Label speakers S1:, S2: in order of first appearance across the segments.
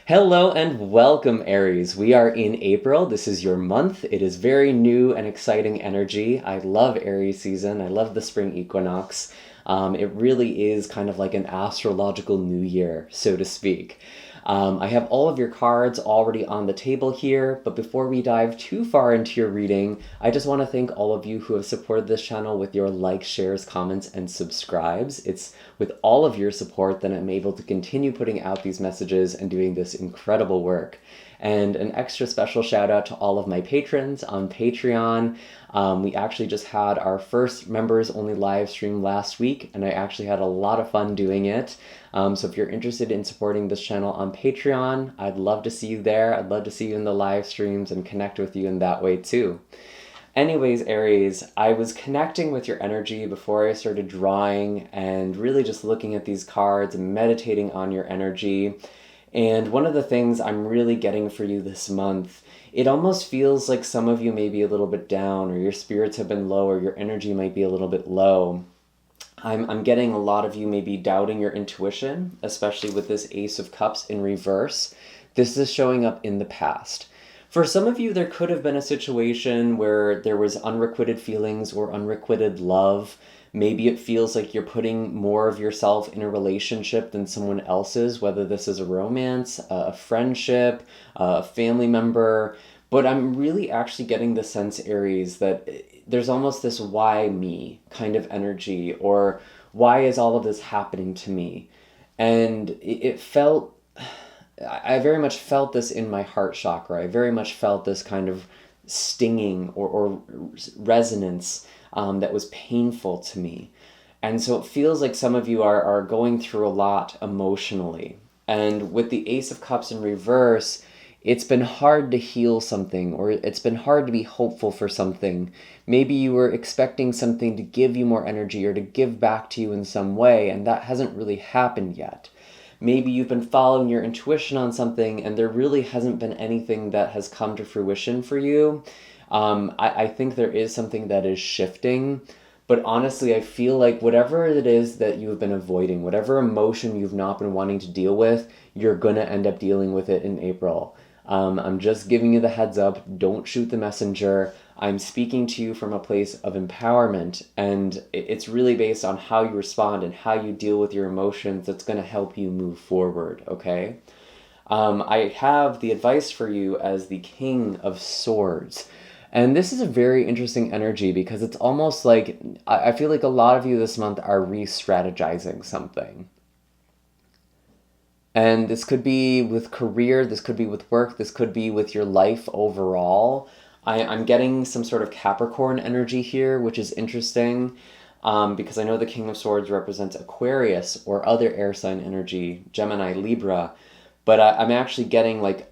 S1: Hello and welcome, Aries. We are in April. This is your month. It is very new and exciting energy. I love Aries season. I love the spring equinox. It really is kind of like an astrological new year, so to speak. I have all of your cards already on the table here, but before we dive too far into your reading, I just want to thank all of you who have supported this channel with your likes, shares, comments, and subscribes. It's with all of your support that I'm able to continue putting out these messages and doing this incredible work. And an extra special shout out to all of my patrons on Patreon. We actually just had our first members only live stream last week, and I actually had a lot of fun doing it. So if you're interested in supporting this channel on Patreon, I'd love to see you there. I'd love to see you in the live streams and connect with you in that way too. Anyways, Aries, I was connecting with your energy before I started drawing and really just looking at these cards and meditating on your energy. And one of the things I'm really getting for you this month, it almost feels like some of you may be a little bit down, or your spirits have been low, or your energy might be a little bit low. I'm getting a lot of you maybe doubting your intuition, especially with this Ace of Cups in reverse. This is showing up in the past. For some of you, there could have been a situation where there was unrequited feelings or unrequited love. Maybe it feels like you're putting more of yourself in a relationship than someone else's, whether this is a romance, a friendship, a family member. But I'm really actually getting the sense, Aries, that there's almost this why me kind of energy, or why is all of this happening to me? And it felt, I very much felt this in my heart chakra. I very much felt this kind of stinging or resonance that was painful to me. And so it feels like some of you are going through a lot emotionally. And with the Ace of Cups in reverse, it's been hard to heal something, or it's been hard to be hopeful for something. Maybe you were expecting something to give you more energy or to give back to you in some way, and that hasn't really happened yet. Maybe you've been following your intuition on something and there really hasn't been anything that has come to fruition for you. I think there is something that is shifting, but honestly, I feel like whatever it is that you have been avoiding, whatever emotion you've not been wanting to deal with, you're going to end up dealing with it in April. I'm just giving you the heads up. Don't shoot the messenger. I'm speaking to you from a place of empowerment, and it's really based on how you respond and how you deal with your emotions that's going to help you move forward, okay? I have the advice for you as the King of Swords. And this is a very interesting energy because it's almost like, I feel like a lot of you this month are re-strategizing something. And this could be with career, this could be with work, this could be with your life overall. I'm getting some sort of Capricorn energy here, which is interesting because I know the King of Swords represents Aquarius or other air sign energy, Gemini, Libra, but I'm actually getting like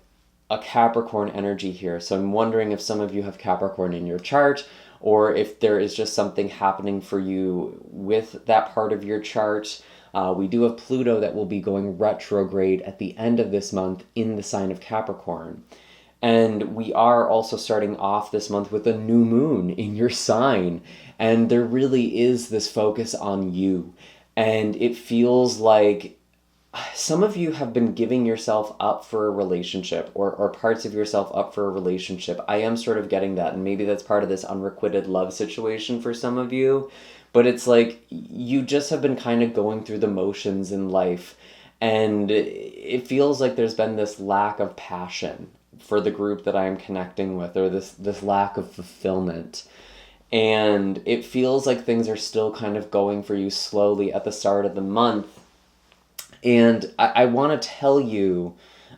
S1: a Capricorn energy here. So I'm wondering if some of you have Capricorn in your chart, or if there is just something happening for you with that part of your chart. We do have Pluto that will be going retrograde at the end of this month in the sign of Capricorn. And we are also starting off this month with a new moon in your sign. And there really is this focus on you. And it feels like some of you have been giving yourself up for a relationship, or parts of yourself up for a relationship. I am sort of getting that. And maybe that's part of this unrequited love situation for some of you. But it's like you just have been kind of going through the motions in life. And it feels like there's been this lack of passion for the group that I am connecting with, or this lack of fulfillment. And it feels like things are still kind of going for you slowly at the start of the month. And I want to tell you,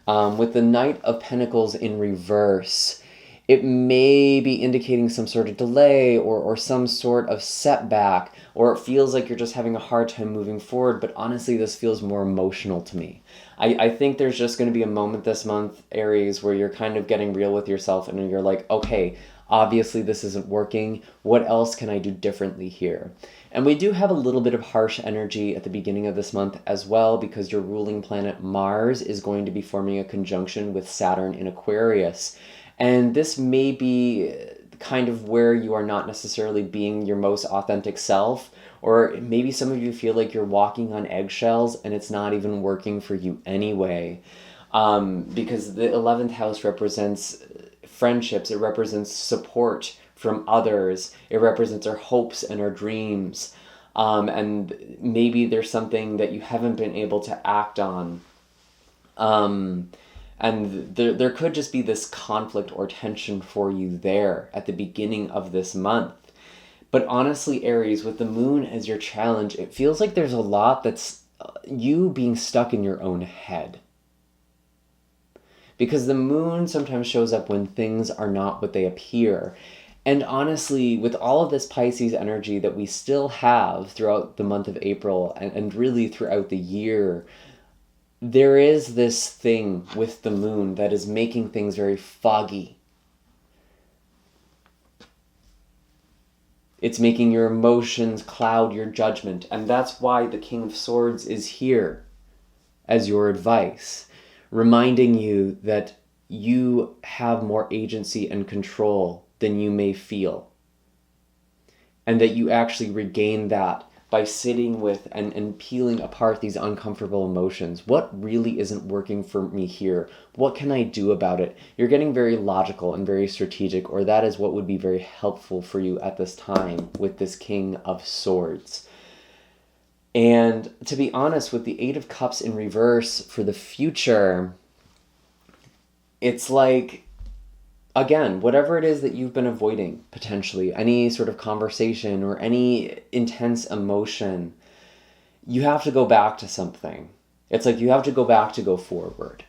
S1: with the Knight of Pentacles in reverse, it may be indicating some sort of delay or some sort of setback, or it feels like you're just having a hard time moving forward. But honestly, this feels more emotional to me. I think there's just going to be a moment this month, Aries, where you're kind of getting real with yourself and you're like, okay, obviously this isn't working. What else can I do differently here? And we do have a little bit of harsh energy at the beginning of this month as well, because your ruling planet Mars is going to be forming a conjunction with Saturn in Aquarius. And this may be kind of where you are not necessarily being your most authentic self, or maybe some of you feel like you're walking on eggshells and it's not even working for you anyway. Because the 11th house represents friendships, it represents support from others, it represents our hopes and our dreams. And maybe there's something that you haven't been able to act on. And there could just be this conflict or tension for you there at the beginning of this month. But honestly, Aries, with the moon as your challenge, it feels like there's a lot that's you being stuck in your own head. Because the moon sometimes shows up when things are not what they appear. And honestly, with all of this Pisces energy that we still have throughout the month of April and really throughout the year, there is this thing with the moon that is making things very foggy. It's making your emotions cloud your judgment. And that's why the King of Swords is here as your advice, reminding you that you have more agency and control than you may feel. And that you actually regain that by sitting with and peeling apart these uncomfortable emotions. What really isn't working for me here? What can I do about it? You're getting very logical and very strategic, or that is what would be very helpful for you at this time with this King of Swords. And to be honest, with the Eight of Cups in reverse for the future, it's like, again, whatever it is that you've been avoiding, potentially, any sort of conversation or any intense emotion, you have to go back to something. It's like you have to go back to go forward.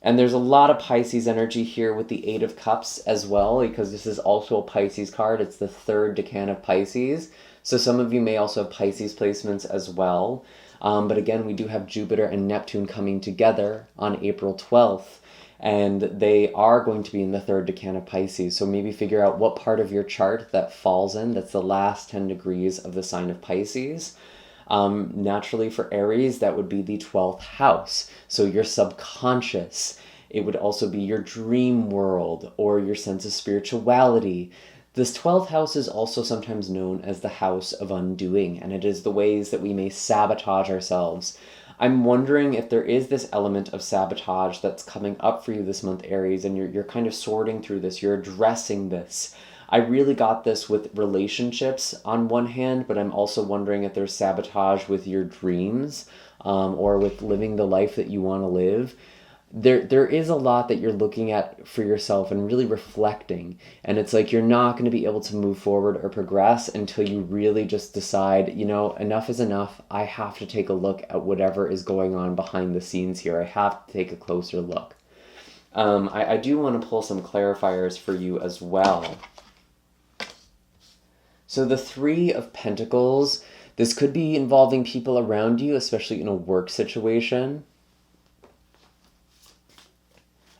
S1: And there's a lot of Pisces energy here with the Eight of Cups as well, because this is also a Pisces card. It's the third decan of Pisces. So some of you may also have Pisces placements as well. But again, we do have Jupiter and Neptune coming together on April 12th, and they are going to be in the third decan of Pisces. So maybe figure out what part of your chart that falls in. That's the last 10 degrees of the sign of Pisces. Naturally for Aries, that would be the 12th house. So your subconscious. It would also be your dream world or your sense of spirituality. This 12th house is also sometimes known as the house of undoing, and it is the ways that we may sabotage ourselves. I'm wondering if there is this element of sabotage that's coming up for you this month, Aries, and you're kind of sorting through this, you're addressing this. I really got this with relationships on one hand, but I'm also wondering if there's sabotage with your dreams or with living the life that you want to live. There is a lot that you're looking at for yourself and really reflecting. And it's like you're not going to be able to move forward or progress until you really just decide, you know, enough is enough. I have to take a look at whatever is going on behind the scenes here. I have to take a closer look. I do want to pull some clarifiers for you as well. So the Three of Pentacles, this could be involving people around you, especially in a work situation.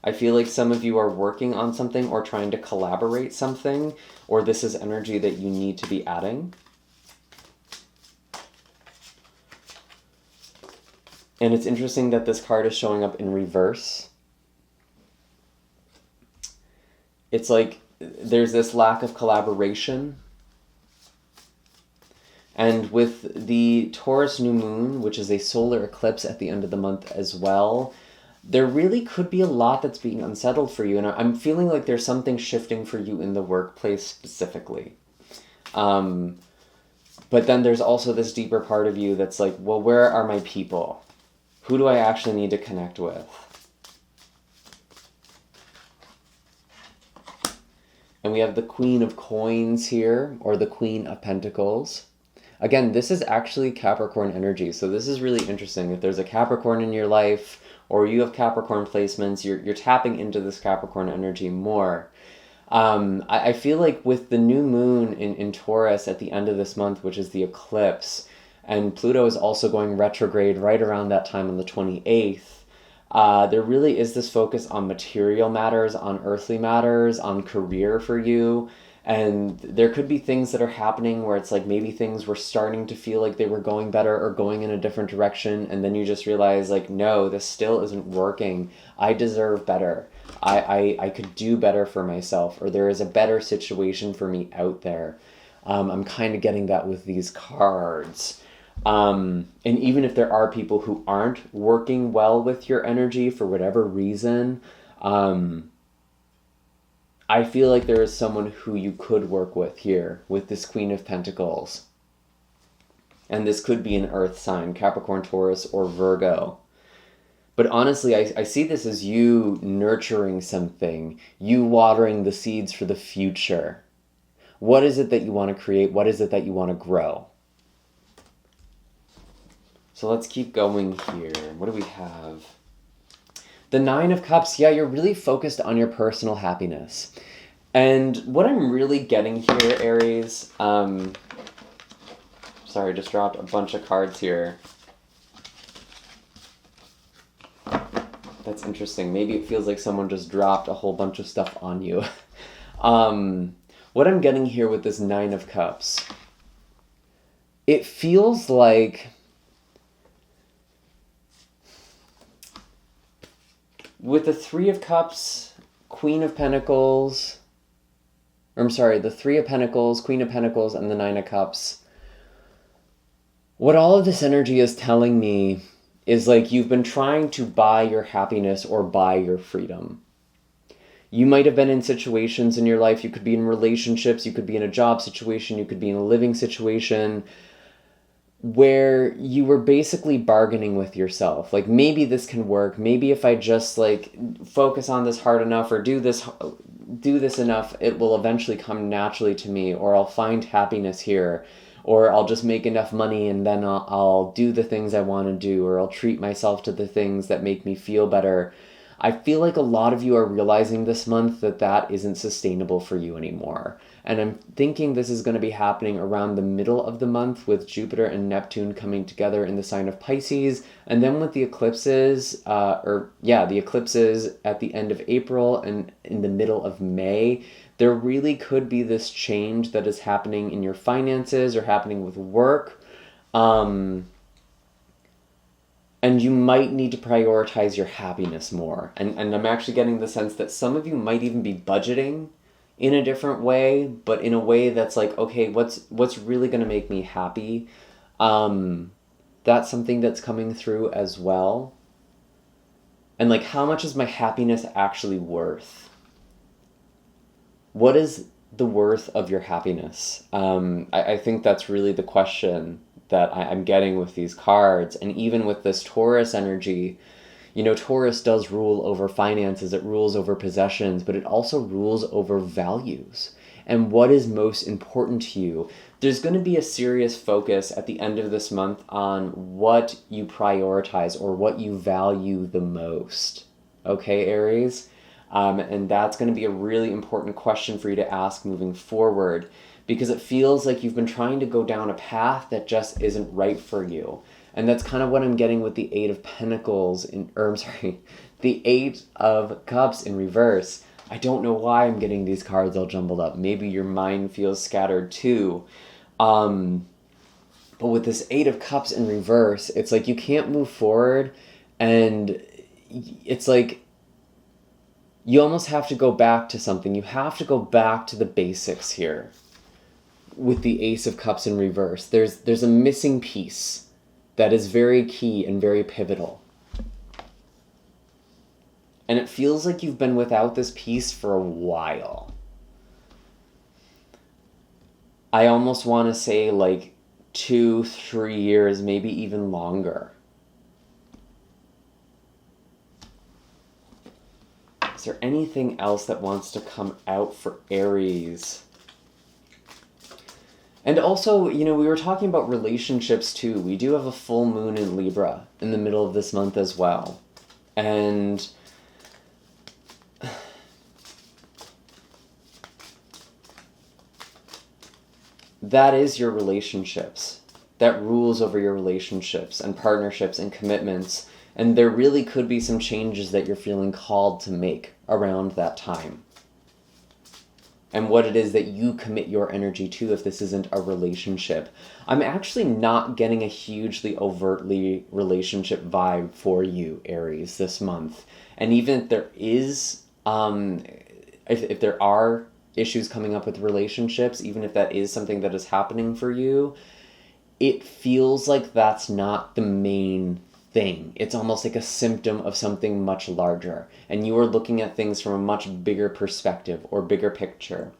S1: I feel like some of you are working on something or trying to collaborate something, or this is energy that you need to be adding. And it's interesting that this card is showing up in reverse. It's like there's this lack of collaboration. And with the Taurus new moon, which is a solar eclipse at the end of the month as well, there really could be a lot that's being unsettled for you. And I'm feeling like there's something shifting for you in the workplace specifically. But then there's also this deeper part of you that's like, well, where are my people? Who do I actually need to connect with? And we have the Queen of Coins here, or the Queen of Pentacles. Again, this is actually Capricorn energy. So this is really interesting. If there's a Capricorn in your life, or you have Capricorn placements, you're tapping into this Capricorn energy more. I feel like with the new moon in Taurus at the end of this month, which is the eclipse, and Pluto is also going retrograde right around that time on the 28th, there really is this focus on material matters, on earthly matters, on career for you. And there could be things that are happening where it's like maybe things were starting to feel like they were going better or going in a different direction. And then you just realize like, no, this still isn't working. I deserve better. I could do better for myself, or there is a better situation for me out there. I'm kind of getting that with these cards. And even if there are people who aren't working well with your energy for whatever reason, I feel like there is someone who you could work with here with this Queen of Pentacles. And this could be an earth sign, Capricorn, Taurus, or Virgo. But honestly, I see this as you nurturing something, you watering the seeds for the future. What is it that you want to create? What is it that you want to grow? So let's keep going here. What do we have? The Nine of Cups. Yeah, you're really focused on your personal happiness. And what I'm really getting here, Aries, sorry, I just dropped a bunch of cards here. That's interesting. Maybe it feels like someone just dropped a whole bunch of stuff on you. What I'm getting here with this Nine of Cups, it feels like with the Three of Cups, Queen of Pentacles, the Three of Pentacles, Queen of Pentacles, and the Nine of Cups, what all of this energy is telling me is like you've been trying to buy your happiness or buy your freedom. You might have been in situations in your life, you could be in relationships, you could be in a job situation, you could be in a living situation, where you were basically bargaining with yourself. Like, maybe this can work. Maybe if I just like focus on this hard enough or do this enough, it will eventually come naturally to me, or I'll find happiness here, or I'll just make enough money and then I'll do the things I want to do, or I'll treat myself to the things that make me feel better. I feel like a lot of you are realizing this month that that isn't sustainable for you anymore. And I'm thinking this is going to be happening around the middle of the month with Jupiter and Neptune coming together in the sign of Pisces. And then with the eclipses, the eclipses at the end of April and in the middle of May, there really could be this change that is happening in your finances or happening with work. And you might need to prioritize your happiness more. And I'm actually getting the sense that some of you might even be budgeting in a different way, but in a way that's like, okay, what's really going to make me happy? That's something that's coming through as well. And like, how much is my happiness actually worth? What is the worth of your happiness? I think that's really the question that I'm getting with these cards. And even with this Taurus energy, you know, Taurus does rule over finances, it rules over possessions, but it also rules over values and what is most important to you. There's going to be a serious focus at the end of this month on what you prioritize or what you value the most. Okay, Aries? And that's going to be a really important question for you to ask moving forward, because it feels like you've been trying to go down a path that just isn't right for you. And that's kind of what I'm getting with the Eight of Pentacles the Eight of Cups in reverse. I don't know why I'm getting these cards all jumbled up. Maybe your mind feels scattered too. But with this Eight of Cups in reverse, it's like you can't move forward, and it's like you almost have to go back to something. You have to go back to the basics here. With the Ace of Cups in reverse, there's a missing piece that is very key and very pivotal. And it feels like you've been without this piece for a while. I almost want to say like 2-3 years, maybe even longer. Is there anything else that wants to come out for Aries? And also, you know, we were talking about relationships too. We do have a full moon in Libra in the middle of this month as well. And that is your relationships. That rules over your relationships and partnerships and commitments. And there really could be some changes that you're feeling called to make around that time. And what it is that you commit your energy to if this isn't a relationship. I'm actually not getting a hugely overtly relationship vibe for you, Aries, this month. And even if there is, if there are issues coming up with relationships, even if that is something that is happening for you, it feels like that's not the main thing. It's almost like a symptom of something much larger. And you are looking at things from a much bigger perspective or bigger picture.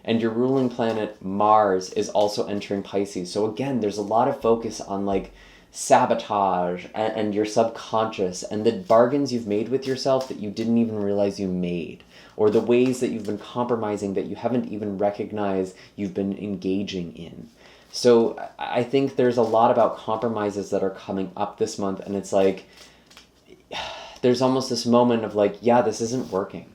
S1: And your ruling planet, Mars, is also entering Pisces. So again, there's a lot of focus on like sabotage and your subconscious and the bargains you've made with yourself that you didn't even realize you made. Or the ways that you've been compromising that you haven't even recognized you've been engaging in. So I think there's a lot about compromises that are coming up this month, and it's like, there's almost this moment of like, yeah, this isn't working.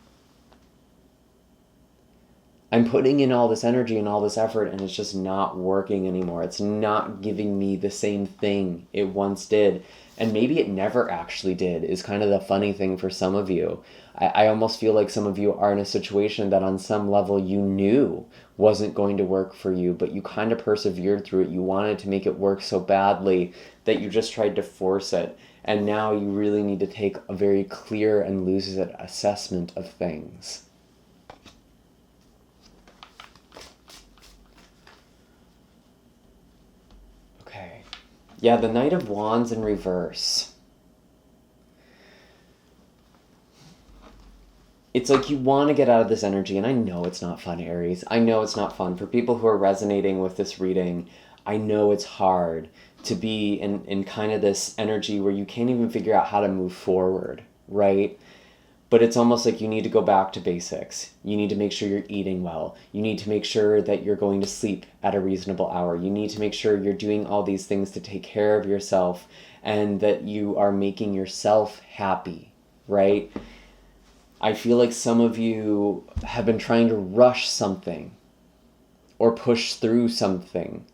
S1: I'm putting in all this energy and all this effort, and it's just not working anymore. It's not giving me the same thing it once did. And maybe it never actually did, is kind of the funny thing for some of you. I almost feel like some of you are in a situation that on some level you knew wasn't going to work for you, but you kind of persevered through it. You wanted to make it work so badly that you just tried to force it. And now you really need to take a very clear and lucid assessment of things. Okay. Yeah, the Knight of Wands in reverse. It's like you want to get out of this energy, and I know it's not fun, Aries. I know it's not fun. For people who are resonating with this reading, I know it's hard to be in kind of this energy where you can't even figure out how to move forward, right? But it's almost like you need to go back to basics. You need to make sure you're eating well. You need to make sure that you're going to sleep at a reasonable hour. You need to make sure you're doing all these things to take care of yourself and that you are making yourself happy, right? I feel like some of you have been trying to rush something or push through something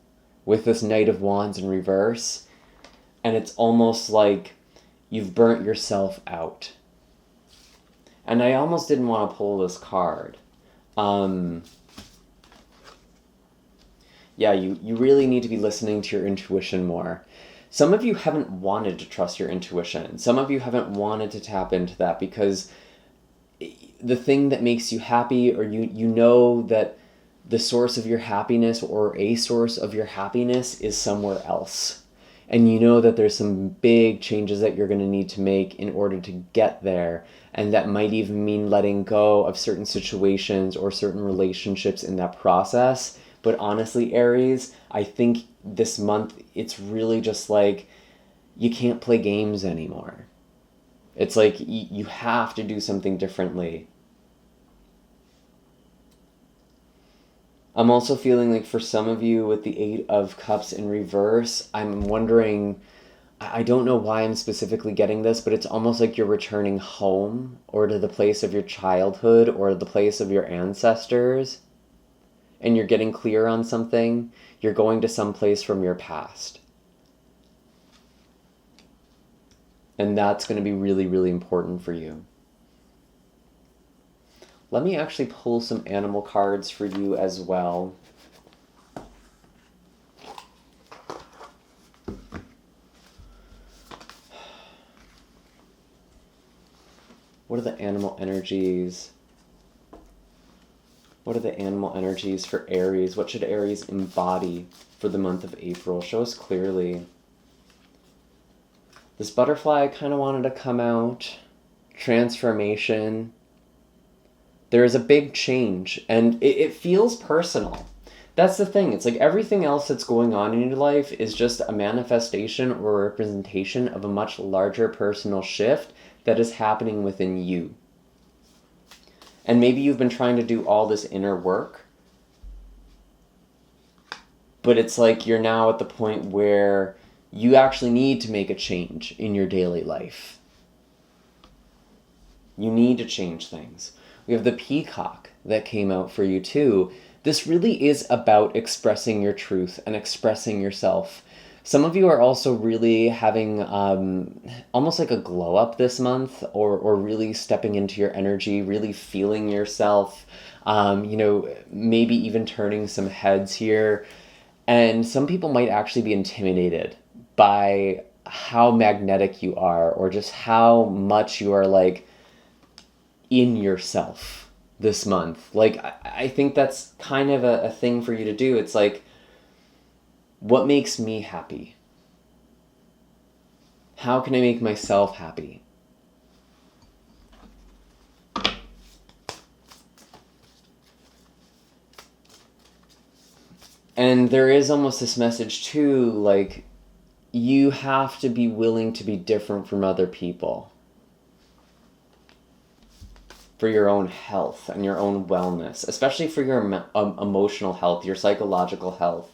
S1: with this Knight of Wands in reverse, and it's almost like you've burnt yourself out. And I almost didn't want to pull this card. Yeah, you really need to be listening to your intuition more. Some of you haven't wanted to trust your intuition. Some of you haven't wanted to tap into that because the thing that makes you happy, or you know that the source of your happiness or a source of your happiness is somewhere else. And you know that there's some big changes that you're going to need to make in order to get there. And that might even mean letting go of certain situations or certain relationships in that process. But honestly, Aries, I think this month it's really just like you can't play games anymore. It's like you have to do something differently. I'm also feeling like for some of you with the Eight of Cups in reverse, I'm wondering, I don't know why I'm specifically getting this, but it's almost like you're returning home or to the place of your childhood or the place of your ancestors, and you're getting clear on something. You're going to some place from your past. And that's going to be really, really important for you. Let me actually pull some animal cards for you as well. What are the animal energies? What are the animal energies for Aries? What should Aries embody for the month of April? Show us clearly. This butterfly kind of wanted to come out. Transformation. There is a big change, and it feels personal. That's the thing. It's like everything else that's going on in your life is just a manifestation or a representation of a much larger personal shift that is happening within you. And maybe you've been trying to do all this inner work, but it's like you're now at the point where you actually need to make a change in your daily life. You need to change things. We have the peacock that came out for you too. This really is about expressing your truth and expressing yourself. Some of you are also really having almost like a glow up this month, or really stepping into your energy, really feeling yourself, maybe even turning some heads here. And some people might actually be intimidated by how magnetic you are, or just how much you are like in yourself this month. Like, I think that's kind of a thing for you to do. It's like, What makes me happy? How can I make myself happy? And there is almost this message too, like, you have to be willing to be different from other people for your own health and your own wellness, especially for your emotional health, your psychological health.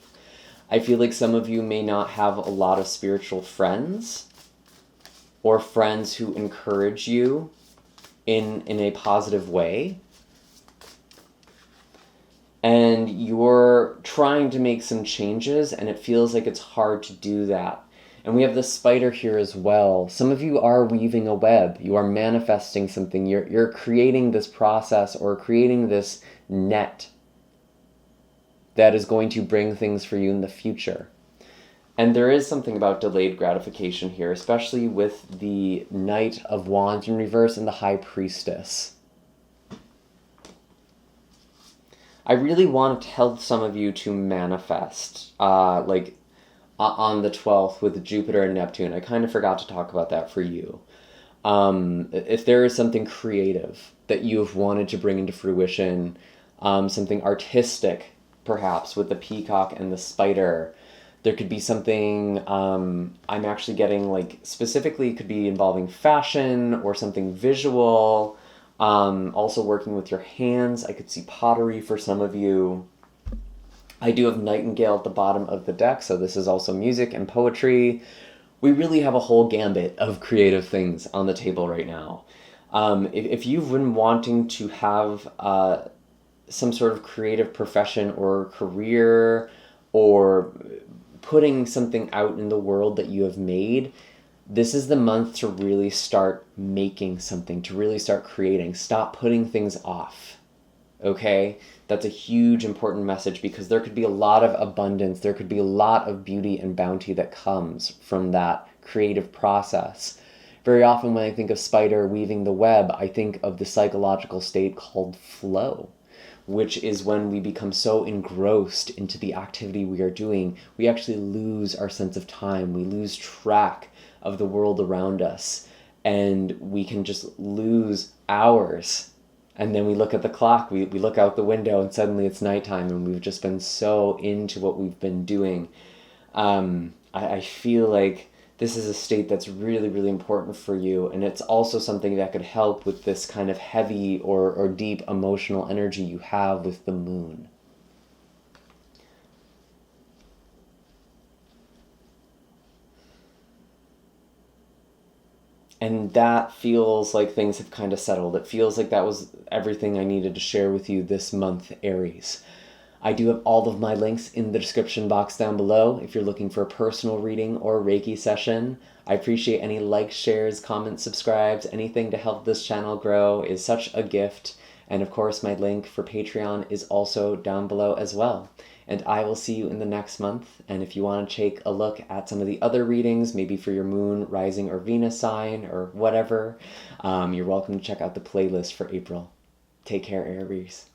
S1: I feel like some of you may not have a lot of spiritual friends or friends who encourage you in a positive way. And you're trying to make some changes, and it feels like it's hard to do that. And we have the spider here as well. Some of you are weaving a web. You are manifesting something. You're creating this process or creating this net that is going to bring things for you in the future. And there is something about delayed gratification here, especially with the Knight of Wands in reverse and the High Priestess. I really want to tell some of you to manifest, like on the 12th with Jupiter and Neptune. I kind of forgot to talk about that for you. If there is something creative that you have wanted to bring into fruition, something artistic, perhaps, with the peacock and the spider, there could be something, I'm actually getting, like, specifically could be involving fashion or something visual. Also working with your hands. I could see pottery for some of you. I do have Nightingale at the bottom of the deck, so this is also music and poetry. We really have a whole gambit of creative things on the table right now. If you've been wanting to have some sort of creative profession or career, or putting something out in the world that you have made, this is the month to really start making something, to really start creating. Stop putting things off, okay? That's a huge, important message, because there could be a lot of abundance. There could be a lot of beauty and bounty that comes from that creative process. Very often when I think of spider weaving the web, I think of the psychological state called flow, which is when we become so engrossed into the activity we are doing, we actually lose our sense of time. We lose track of the world around us, and we can just lose hours. And then we look at the clock, we look out the window, and suddenly it's nighttime, and we've just been so into what we've been doing. I feel like this is a state that's really, really important for you, and it's also something that could help with this kind of heavy or deep emotional energy you have with the moon. And that feels like things have kind of settled. It feels like that was everything I needed to share with you this month, Aries. I do have all of my links in the description box down below if you're looking for a personal reading or a Reiki session. I appreciate any likes, shares, comments, subscribes. Anything to help this channel grow is such a gift. And of course, my link for Patreon is also down below as well. And I will see you in the next month. And if you want to take a look at some of the other readings, maybe for your moon, rising, or Venus sign, or whatever, you're welcome to check out the playlist for April. Take care, Aries.